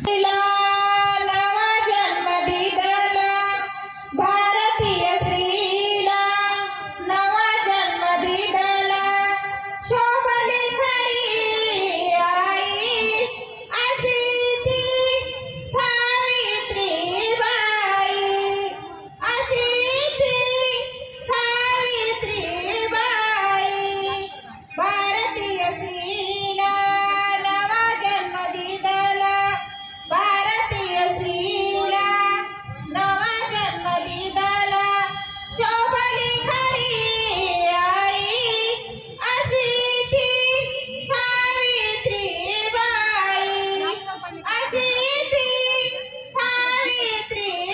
तिला नवा जन्म दिला भारतीय स्त्रीला नवा जन्म दिला शोभली खरी आई अशी ती सावित्रीबाई अशी ती सावित्रीबाई भारतीय स्त्रीला नवा जन्म दिला भारतीय स्त्रीला नवा जन्म दिला शोभली खरी आई अशी ती सावित्रीबाई अशी ती सावित्रीबाई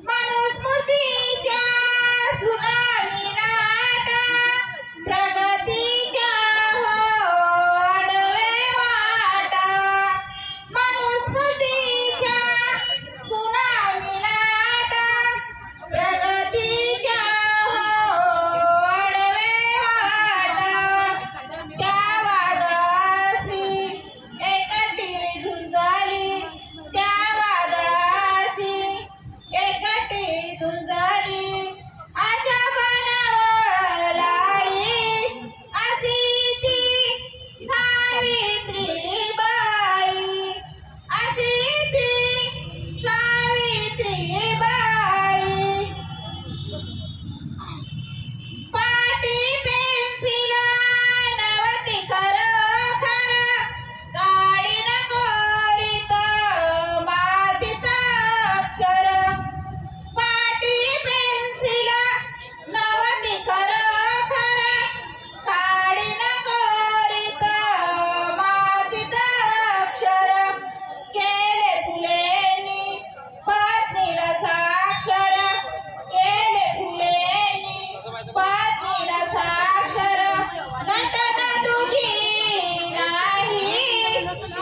मनुस्मृतीच्या सुनामी नाटा प्रगतीच्या हो आडवे वाटा मनुस्मृतीच्या सुनामी नाटा प्रगतीच्या हो आडवे वाटा त्या वादळाशी एकटी झुंजली त्या वादळाशी एकटी झुंजली आजा बनवलाई अशी ती सावित्रीबाई अशी ती सावित्रीबाई पाटी पेन्सिला नवती खर काढीन कोरीत मातीत अक्षर पाटी पेन्सिला नवती खर काढीन कोरीत मातीत अक्षर केले फुलेनी पत्नीला साक्षर केले फुलेनी पत्नीला साक्षर घटना तुझी नाही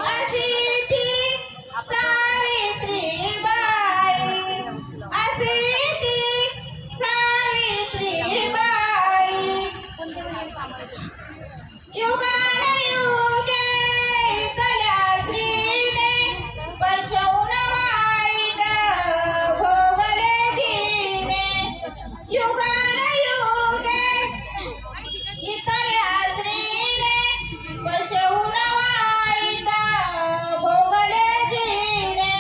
अशी ती सावित्रीबाई अशी ती सावित्रीबाई युगानुयुगे इथल्या स्त्रीने पशवून वाईट भोगले जिने युगानुयुगे इथल्या स्त्रीने पशवून वाईट भोगले जिने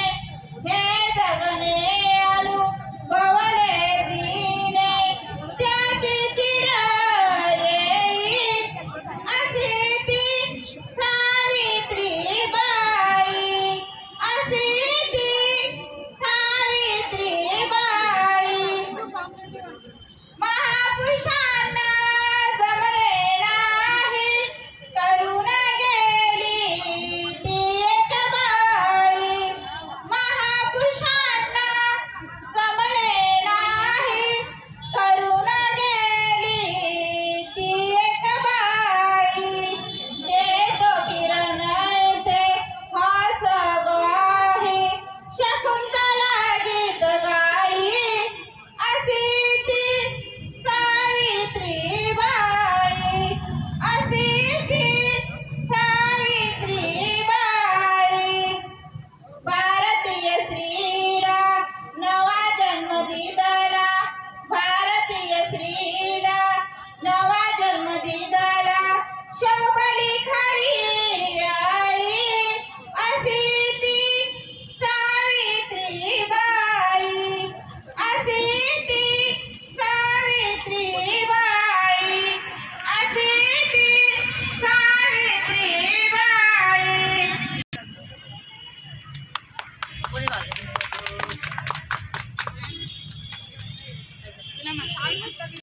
हे जगणे अनुभवले तिने त्याची चिड येईल अशी ती सावित्रीबाई अशी ती सावित्रीबाई महापुरुषांना जमले नाही करून गेली ती एक बाई महापुरुषांना जमले नाही करून गेली ती एक बाई देतो किरण ते हास गाही शकुंतला गीत गाई अशी ती सावित्रीबाई अशी ती सावित्रीबाई भारतीय स्त्रीला नवा जन्म दिला भारतीय स्त्रीला नवा जन्म दिला शोभली खरी आई अशी ती सावित्रीबाई अशी ती सावित्रीबाई अशी ती सावित्रीबाई